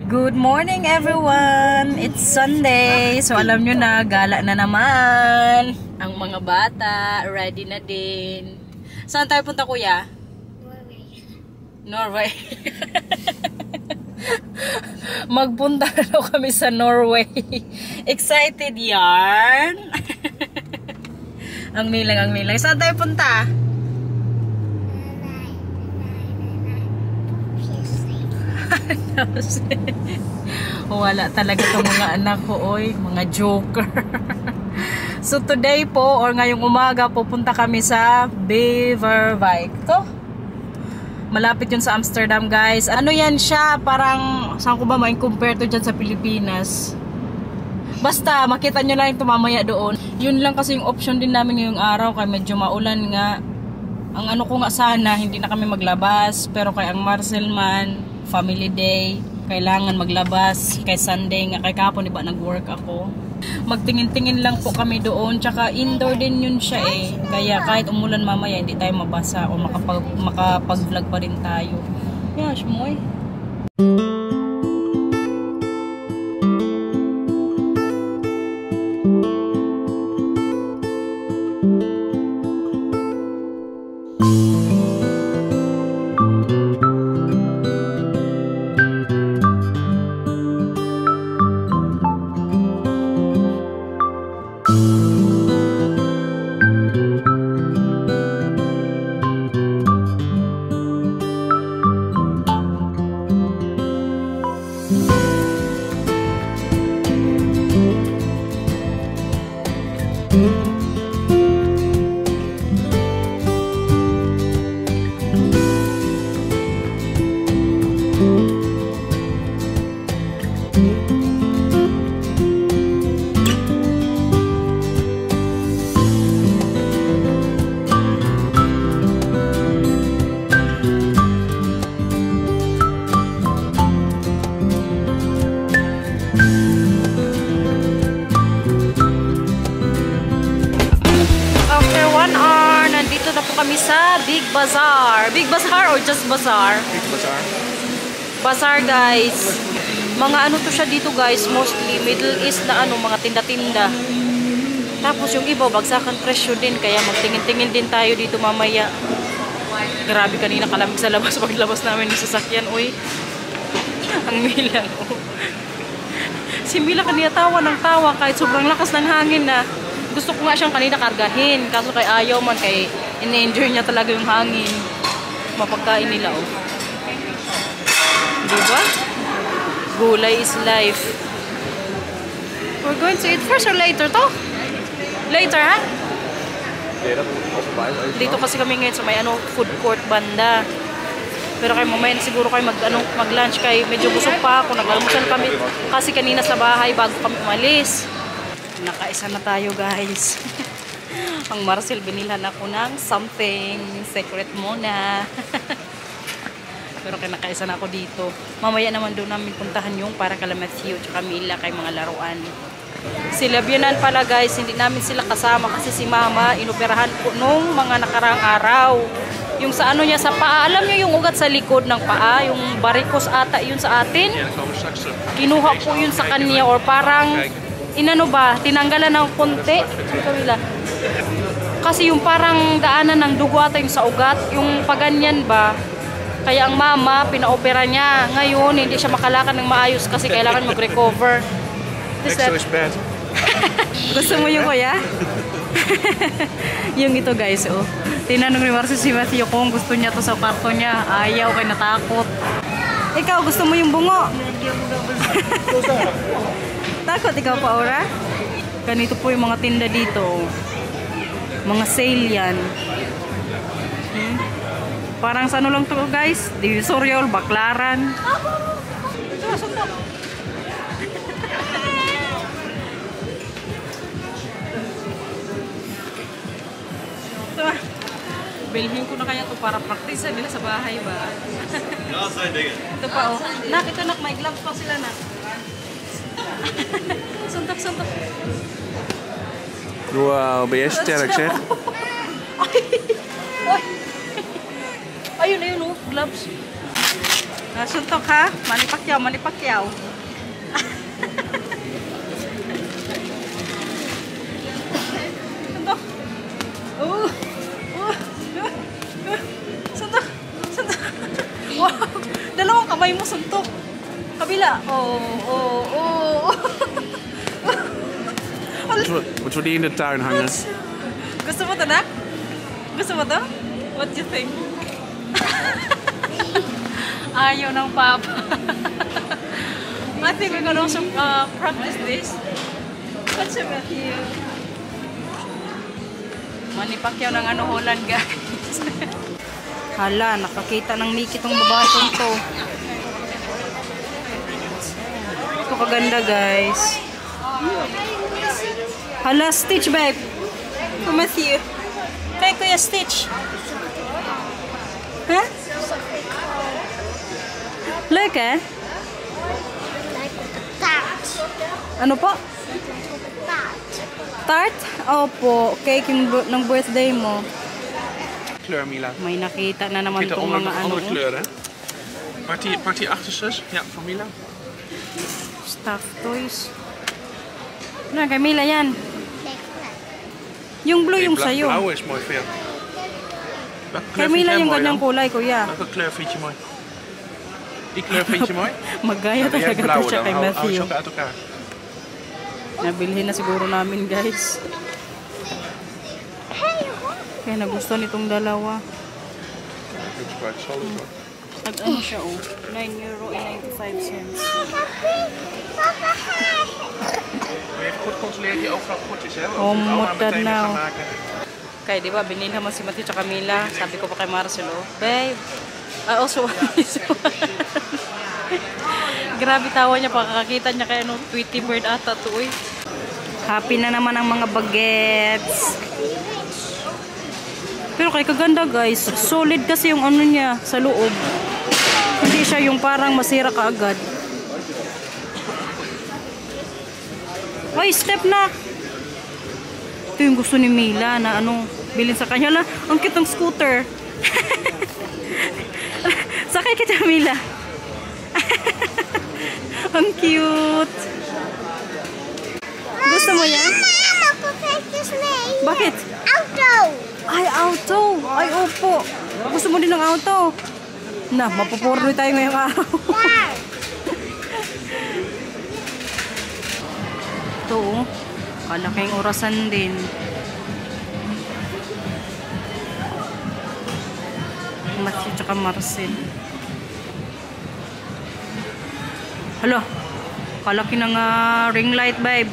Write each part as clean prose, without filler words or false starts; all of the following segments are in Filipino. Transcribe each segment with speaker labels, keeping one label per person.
Speaker 1: Good morning everyone! It's Sunday. So alam nyo na, gala na naman. Ang mga bata, ready na din. Saan tayo punta kuya? Norway. Magpunta na daw kami sa Norway. Excited yarn? Ang nilang. Saan tayo punta? Wala talaga itong mga anak ko, oy, mga joker. So today po, or ngayong umaga, pupunta kami sa Beverwijk. To? Malapit yun sa Amsterdam, guys. Ano yan siya? Parang, saan ko ba ma-compare to dyan sa Pilipinas? Basta, makita nyo lang yung tumamaya doon. Yun lang kasi yung option din namin ngayong araw, kaya medyo maulan nga. Ang ano ko nga sana, hindi na kami maglabas. Pero kay ang Marcel man, family day, kailangan maglabas. Kay Sunday nga, kay kapon diba nag-work ako. Magtingin-tingin lang po kami doon. Tsaka indoor din yun siya eh. Kaya kahit umulan mamaya, hindi tayo mabasa o makapag-vlog pa rin tayo. Yash, moy. Kami sa Big Bazaar. Big Bazaar or just Bazaar?
Speaker 2: Big Bazaar.
Speaker 1: Bazaar, guys. Mga ano to siya dito, guys. Mostly Middle East na ano, mga tinda-tinda. Tapos yung iba, bagsakan presyo din. Kaya magtingin-tingin din tayo dito mamaya. Grabe, kanina kalamig sa labas. Paglabas namin yung sasakyan, uy. Ang Mila, oh. Si Mila kanina tawa ng tawa kahit sobrang lakas ng hangin na. Gusto ko nga siyang kanina kargahin. Kaso kay ayaw man, kay in-enjoy niya talaga yung hangin. Mapagkain nila, oh. Diba? Gulay is life. We're going to eat first or later to? Later, ha? Dito kasi kami ngayon sa may ano, food court banda. Pero kay mamaya siguro kayo mag-lunch kay medyo busog pa ako. Nag-almusal kami kasi kanina sa bahay bago kami umalis. Nakaisa na tayo, guys. Ang Marcel, binilhan ako ng something secret muna. Pero kinakaisa na ako dito. Mamaya naman doon namin puntahan yung para kala Matthew tsaka Mila kay mga laruan. Sila Bianan pala, guys, hindi namin sila kasama kasi si Mama inoperahan po nung mga nakarang araw. Yung sa ano niya sa paa, alam niyo yung ugat sa likod ng paa, yung varicose ata yun sa atin. Kinuha po yun sa kanya or parang inano ba, tinanggalan ng konti. Kasi yung parang daanan ng dugo ata yung sa ugat, yung paganyan ba. Kaya ang mama, pinaopera niya. Ngayon, hindi siya makalakad ng maayos kasi kailangan mag-recover. Gusto mo yung kuya? Yung ito, guys, oh. Tinanong ni Marcel si Matthew kung gusto niya to sa kwarto niya. Ayaw, kay natakot. Ikaw, gusto mo yung bungo? Takot ikaw pa, Aura? Ganito po yung mga tinda dito. Mga sale yan. Parang sa ano lang to, guys? Divisoria, Baklaran. Bilhin ko na kaya to para practice nila sa bahay ba? Ito pa, oh. Nakita na, may gloves pa sila na. Suntok.
Speaker 2: Wow, ben jij sterk zeg?
Speaker 1: Ayun, oh, gloves. Suntok ha? Manipakyaw, manipakyaw. Suntok. Suntok. Suntok. Wow. Dalawang kamay mo suntok. Kabila.
Speaker 2: Wat wil die in de tuin hangen?
Speaker 1: Gusto mo to na? Gusto mo to? What do you think? Ayaw ng papa. I think we're gonna also practice this. What's your here? Manipakyaw ng ano Holland, guys. Hala, nakakita ng Mickey tong babae to. Ito kaganda, guys. Hala, Stitch, babe. Matthew. Kaya Kuya Stitch. Huh? Look eh.
Speaker 3: Tart.
Speaker 1: Ano po?
Speaker 3: Tart.
Speaker 1: Tart? Opo. Cake ng birthday mo.
Speaker 2: Kleur, Mila.
Speaker 1: May nakita na naman
Speaker 2: Kijk, de
Speaker 1: itong mga ano.
Speaker 2: andere kleur, hè? Pak die achterzus. Ja, van Mila.
Speaker 1: Stuffed toys. Ano, kay Mila yan.
Speaker 3: Lekker.
Speaker 1: Yung blue yung sayo.
Speaker 2: Blauw is mooi voor jou. Welke
Speaker 1: Kay
Speaker 2: kleur vind
Speaker 1: Mila
Speaker 2: jij
Speaker 1: yung
Speaker 2: mooi
Speaker 1: ganyang
Speaker 2: dan?
Speaker 1: kulay, kuya.
Speaker 2: Welke kleur vind je mooi? Die kleur vind je mooi?
Speaker 1: Magaya
Speaker 2: Dan ben jij
Speaker 1: talaga to
Speaker 2: blauwe
Speaker 1: siya
Speaker 2: dan.
Speaker 1: kay
Speaker 2: Hou
Speaker 1: Matthew.
Speaker 2: ze ook uit elkaar.
Speaker 1: Nabilhin na siguro namin, guys. Kaya nagustuhan itong dalawa.
Speaker 2: Looks quite solid hoor.
Speaker 1: Ano siya, oh? €9.95.
Speaker 3: Papa,
Speaker 2: Even goed controleren dat die overal goed is, hè?
Speaker 1: Oh,
Speaker 2: Als we het allemaal
Speaker 1: moet dat
Speaker 2: meteen weer gaan
Speaker 1: nou?
Speaker 2: maken.
Speaker 1: Kaya di ba, binili naman si Matthew tsaka Mila. Sabi ko pa kay Marcelo, babe, I also want this one. Grabe tawa niya, pakakakita niya kaya no, Tweety Bird ata to, uy. Happy na naman ang mga bagets. Pero kay kaganda, guys. Solid kasi yung ano niya sa loob. Hindi siya yung parang masira kaagad. Ay, step na! Ito yung gusto ni Mila na ano, bilhin sa kanya lang. Ang cute ng scooter. Sakay kita, Mila. Ang cute. Gusto mo yan?
Speaker 3: Mama, perfectus mee.
Speaker 1: Bakit?
Speaker 3: Auto.
Speaker 1: Ay, auto. Ay, opo. Gusto mo din ng auto? Na, mapupurno tayo ngayong araw.
Speaker 3: Daar.
Speaker 1: Ito, oh. Kalaking orasan din. Matthew tsaka Marcel. Hala, kalaki ng ring light, babe.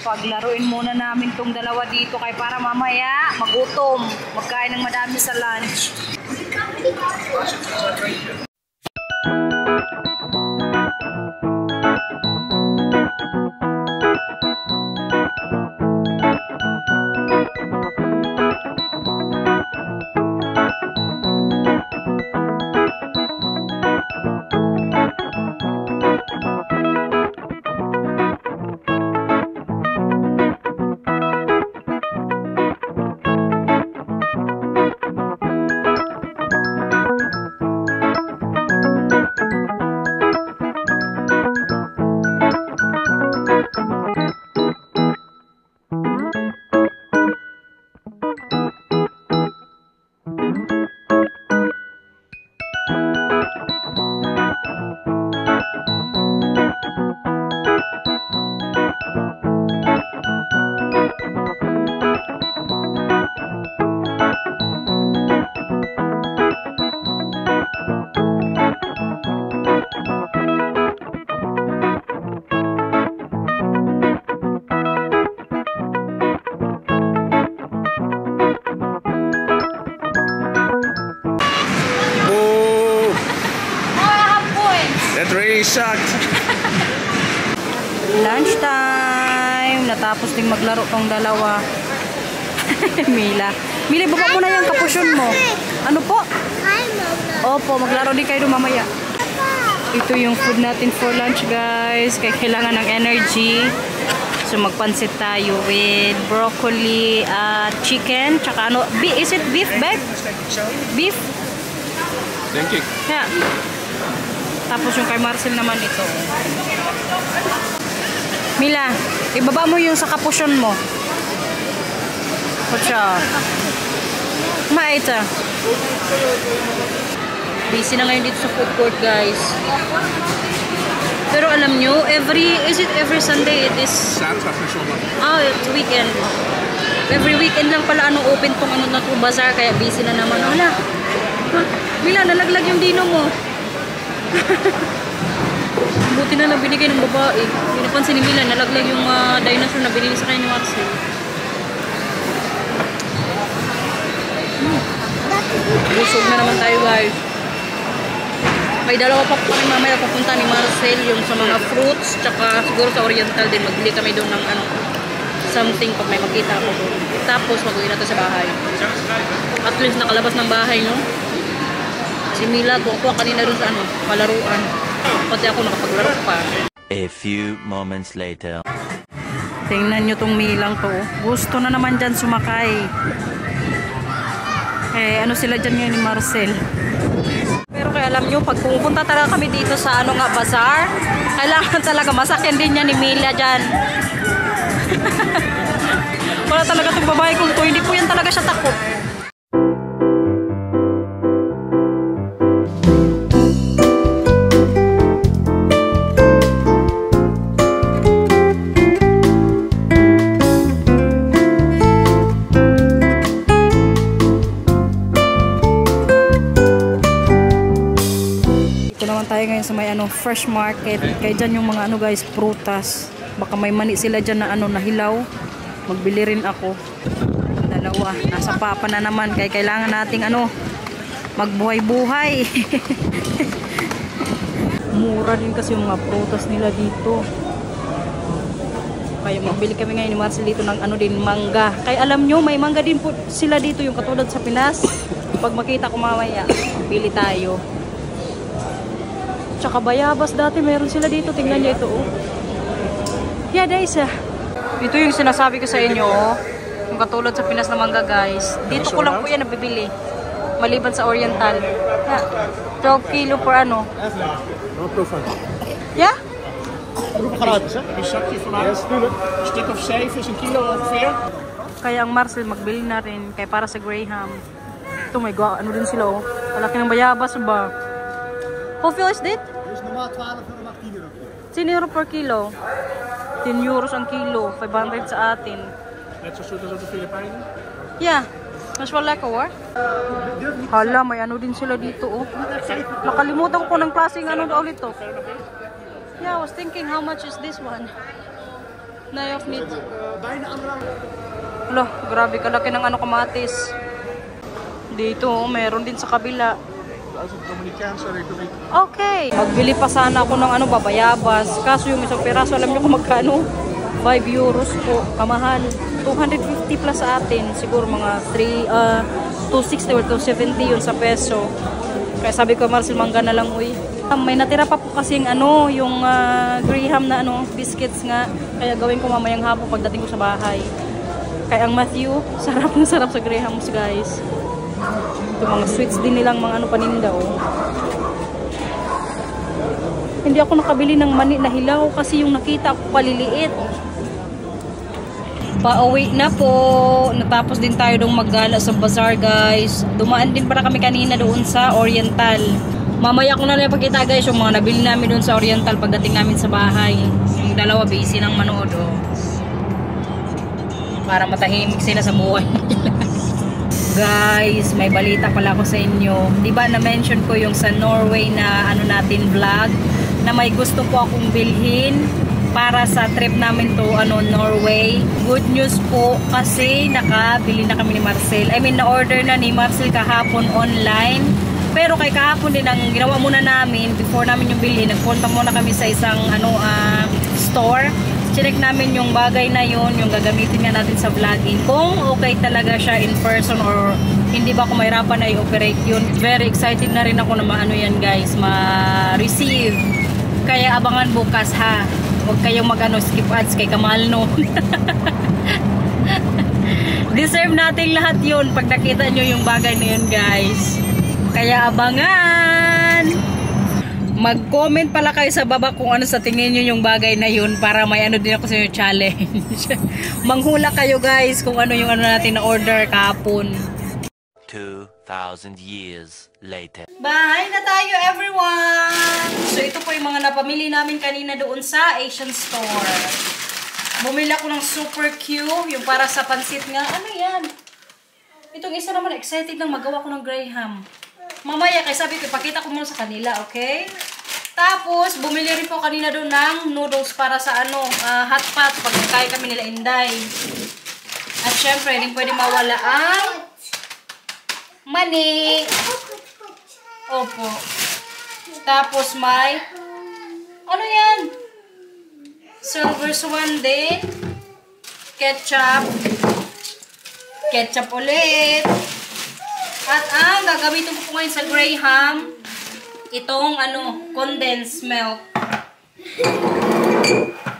Speaker 1: Paglaruin muna namin tong dalawa dito kay para mamaya magutom. Magkain ng madami sa lunch.
Speaker 2: That really sucked.
Speaker 1: Lunch time. Natapos ding maglaro tong dalawa. Mila. Mila, baba mo na yung kapusyon mo. Ano po?
Speaker 3: Hi, Mama.
Speaker 1: Opo, maglaro din kayo mamaya. Ito yung food natin for lunch, guys. Kaya kailangan ng energy. So magpansit tayo with broccoli, chicken, tsaka ano, is it beef, babe? Beef?
Speaker 2: Denk ik.
Speaker 1: Yeah. Tapos yung kay Marcel naman ito. Mila, ibaba mo yung sa kapusyon mo. Kutsa. Maita. Busy na ngayon dito sa food court, guys. Pero alam nyo, is it every Sunday? It is...
Speaker 2: Zaterdag en zondag.
Speaker 1: Oh, it's weekend. Every weekend lang pala open tong na to bazaar, kaya busy na naman. Hala. Mila, nalaglag yung dino mo. Buti na lang binigay ng babae. Pinapansin ni Mila, nalaglag yung dinosaur na binili sa kanya ni Marcel. Busog na naman tayo, guys. May dalawa pa kami mamaya papunta ni Marcel, yung sa mga fruits, tsaka siguro sa Oriental din. Magbili kami doon ng something pag may makita ako doon. Tapos mag-uwi na to sa bahay. At least nakalabas ng bahay, no? Si Mila, tuwa kanina doon sa palaruan. Pati ako nakapaglaro pa.
Speaker 4: A few moments later.
Speaker 1: Tingnan nyo tong Milang to. Gusto na naman dyan sumakay. Eh, ano sila dyan ngayon ni Marcel? Pero kaya alam nyo, pag pupunta talaga kami dito sa bazaar, kailangan talaga masakyan din niya ni Mila dyan. Wala talaga itong babae kung to. Hindi po yan talaga siya takot. Tayo ngayon sa may fresh market. Kaya dyan yung mga guys, prutas. Baka may mani sila dyan na na hilaw. Magbili rin ako. Dalawa. Nasa papa na naman. Kaya kailangan nating magbuhay-buhay. Mura din kasi yung mga prutas nila dito. Kaya magbili kami ngayon ni Marcel dito ng din, mangga. Kaya alam nyo, may mangga din po sila dito yung katulad sa Pinas. Pag makita ko mamaya, bili tayo. Tsaka bayabas dati meron sila dito. Tingnan niyo ito, oh. Yeah, guys. Ito yung sinasabi ko sa inyo, oh. Yung katulad sa Pinas na mangga, guys. Dito ko lang po yan nabibili. Maliban sa Oriental. Yeah. 12 kilo per Yeah?
Speaker 2: Hoeveel gratis, hè? Een zakje van mij. Een stuk of 7 is een kilo ongeveer.
Speaker 1: Kaya ang Marcel magbili na rin. Kaya para sa Graham. Ito, may din sila, oh. Malaki ng bayabas, ba? Hoeveel is dit?
Speaker 5: Dit is normaal 12 euro, mag 10 euro.
Speaker 1: 10 euro per kilo. 10 euros ang kilo. 500 sa atin.
Speaker 2: Net zo zoet als op de Filipijnen?
Speaker 1: Yeah. Mas wel lekker, hoor. Hala, may din sila dito, oh. Nakalimutan ko ng klaseng ulit to. Yeah, I was thinking how much is this one? Nay of meat. Hala, grabe kalaki ng kamatis. Dito, oh, meron din sa kabila. Okay. Magbili pa sana ako ng babayabas. Kaso yung isang peraso, alam nyo kung magkano? 5 euros po. Kamahal. 250 plus sa atin. Siguro mga 260 or 270 yun sa peso. Kaya sabi ko, Marcel, mangga na lang, uy. May natira pa po kasing yung Graham na biscuits nga. Kaya gawin ko mamayang hapon pagdating ko sa bahay. Kaya ang Matthew, sarap na sarap sa Grahams, guys. Ito mga sweets din nilang mga paninda, oh. Hindi ako nakabili ng mani na hilaw kasi yung nakita ako paliliit. Pauwi na po. Natapos din tayo dong maggala sa bazaar, guys. Dumaan din para kami kanina doon sa Oriental. Mamaya ko na lang ipakita, guys, yung mga nabili namin doon sa Oriental pagdating namin sa bahay. Yung dalawa busy ng manood, oh. Para matahimik sila sa buhay nila. Guys, may balita pala ako sa inyo. Diba na-mention ko yung sa Norway na natin vlog na may gusto po akong bilhin para sa trip namin to Norway. Good news po kasi nakabili na kami ni Marcel. I mean, na-order na ni Marcel kahapon online. Pero kay kahapon din ang ginawa muna namin before namin yung bilhin. Nagpunta muna kami sa isang store. Check namin yung bagay na yun, yung gagamitin nga natin sa vlogging. Kung okay talaga siya in person or hindi ba ako mahirapan na i-operate yun. Very excited na rin ako na yan, guys, ma-receive. Kaya abangan bukas, ha. Huwag kayong skip ads kay Kamal, no. Deserve natin lahat yun pag nakita nyo yung bagay na yun, guys. Kaya abangan! Mag-comment pala kayo sa baba kung ano sa tingin nyo yung bagay na yun para may ano din ako sa challenge. Manghula kayo guys kung ano yung ano natin na order kahapon.
Speaker 4: 2,000 years later.
Speaker 1: Bye na tayo everyone! So ito po yung mga napamili namin kanina doon sa Asian store. Bumili ako ng super cute, yung para sa pansit nga. Ano yan? Itong isa naman, excited nang magawa ko ng Graham. Mamaya, kaya sabi ko, ipakita ko muna sa kanila, okay? Tapos, bumili rin po kanina doon ng noodles para sa hot pot pag kaya kami nila Inday. At syempre, hindi pwede mawala ang mani. Opo. Tapos may, ano yan? Silver Swan din. Ketchup. Ketchup ulit. At ang gagamitin ko po ngayon sa Graham, itong condensed milk.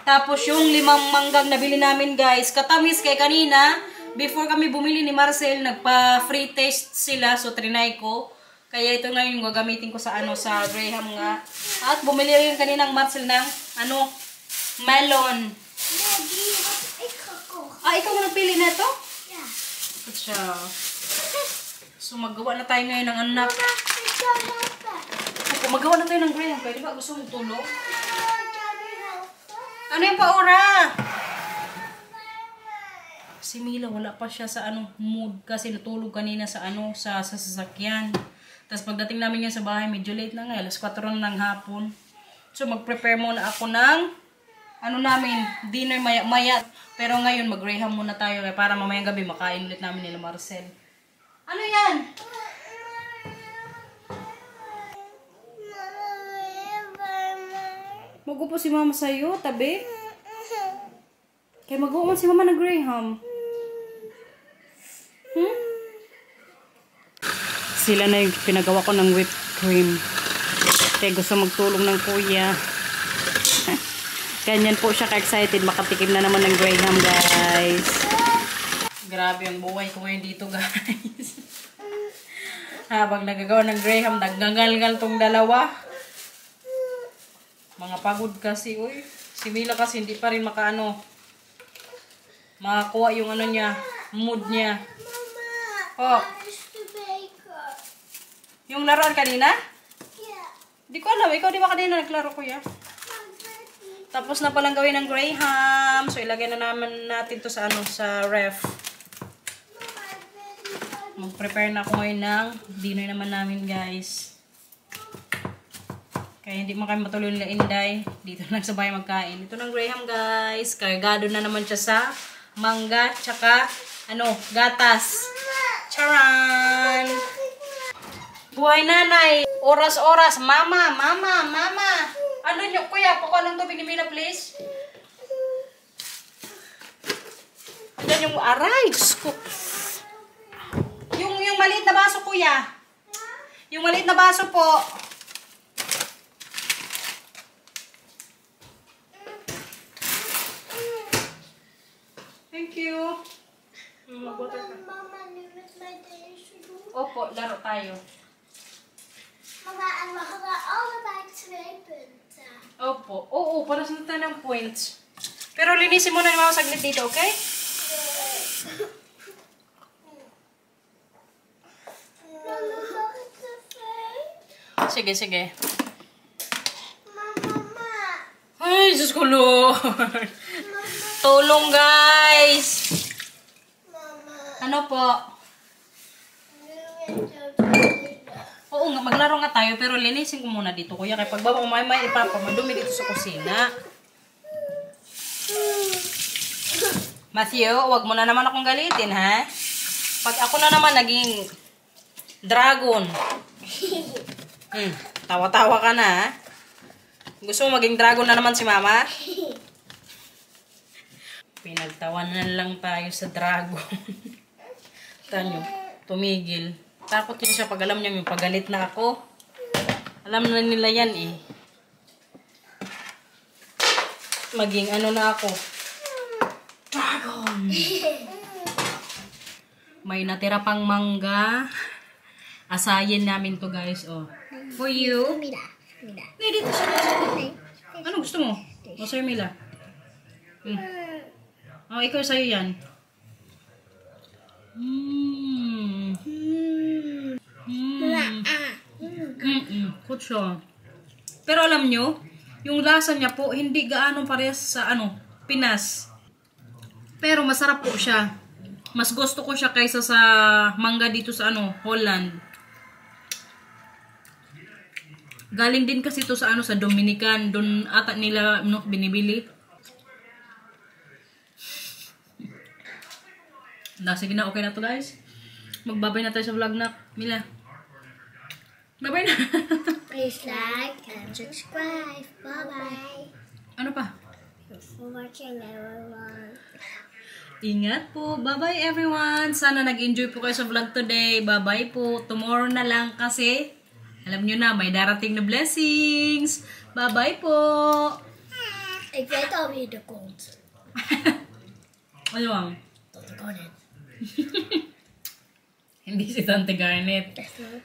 Speaker 1: Tapos yung 5 manggang nabili namin guys, katamis kay kanina, before kami bumili ni Marcel, nagpa-free taste sila, so trinay ko. Kaya ito na yung gagamitin ko sa sa Graham nga. At bumili rin kaninang Marcel ng melon. Ikaw mo nagpili na ito?
Speaker 3: Yeah.
Speaker 1: Good job. So, magawa na tayo ngayon ng anak. Opo, magawa na tayo ng Graham. Pwede ba? Gusto mong tulong? Ano yung paura? Si Mila, wala pa siya sa mood kasi natulog kanina sa sa sasakyan. Tapos pagdating namin yan sa bahay, medyo late na nga. Alas 4 na ng hapon. So, mag-prepare muna ako ng dinner maya-maya. Pero ngayon, mag-Graham muna tayo para mamayang gabi makain ulit namin nila Marcel. Ano yan? Mag-upo si mama sa'yo, tabi? Kaya mag-upo si mama ng Graham. Sila na yung pinagawa ko ng whipped cream. Kaya gusto magtulong ng kuya. Ganyan po siya ka-excited. Makatikim na naman ng Graham, guys. Grabe ang buhay ko ngayon dito, guys. Habang nagagawa ng Graham, nagngangal-ngal tong dalawa. Mga pagod kasi, uy. Si Mila kasi hindi pa rin makakuha yung niya, mood niya. Oh. Yung laruan kanina?
Speaker 3: Yeah.
Speaker 1: Di ko alam. Ikaw di ba kanina naglaro, kuya? Tapos na palang gawin ng Graham. So, ilagay na naman natin to sa sa ref. Mag-prepare na ako ngayon ng dinner naman namin, guys. Kaya hindi mo kami matuloy nila Inday. Dito lang sa bahay magkain. Ito ng Graham, guys. Kargado na naman siya sa mangga, tsaka, gatas. Charan! Buhay nanay! Oras-oras! Mama! Mama! Mama! Ano nyo, kuya? Pakuha ng tubig ni Mila, please. Yan yung aray! Diyos ko! Yung maliit na baso, kuya. Yung maliit na baso po. Thank you. Mag-water ka.
Speaker 3: Mama, limit my days.
Speaker 1: Opo, laro tayo.
Speaker 3: Mama, en we hadden allebei 2 punten.
Speaker 1: Opo. Oo, para sa tayo ng points. Pero linisin mo na ni Mama saglit dito, okay?
Speaker 3: Mama, mag ik tv?
Speaker 1: Sige, sige.
Speaker 3: Mama.
Speaker 1: Ay, Diyos ko, Lord. Tulong, guys.
Speaker 3: Mama.
Speaker 1: Ano po? Oo nga, maglaro nga tayo, pero linisin ko muna dito, kuya. Kaya pagbaba ko may madumi dito sa kusina. Matthew, wag mo na naman akong galitin, ha? Pag ako na naman naging dragon. Tawa-tawa ka na, ha? Gusto mo maging dragon na naman si Mama? Pinagtawanan lang tayo sa dragon. Tanyo, tumigil. Takot yun siya pag alam niya yung pagalit na ako. Alam na nila yan eh. Maging na ako. Dragon! May natira pang mangga. Asayin namin to guys, oh. For you.
Speaker 3: Mira. Mira.
Speaker 1: Pwede to siya. Ano gusto mo? O, Sir Mila. Oh, ikaw sa'yo yan. Good siya. Pero alam nyo, yung lasa niya po, hindi gaano parehas sa Pinas. Pero masarap po siya. Mas gusto ko siya kaysa sa mangga dito sa Holland. Galing din kasi ito sa sa Dominican. Doon ata nila binibili. Sige na, okay na to guys. Magbabay na tayo sa vlog na. Mila. Bye-bye na.
Speaker 3: Please like and subscribe. Bye-bye.
Speaker 1: Ano pa?
Speaker 3: Thanks for watching, everyone.
Speaker 1: Ingat po. Bye-bye everyone. Sana nag-enjoy po kayo sa vlog today. Bye-bye po. Tomorrow na lang kasi alam nyo na, may darating na blessings. Bye-bye po.
Speaker 3: Ik weet al wie er komt.
Speaker 1: Ano ang?
Speaker 3: Tot de koning.
Speaker 1: Hindi si Tante Garnet.
Speaker 3: Echt wel.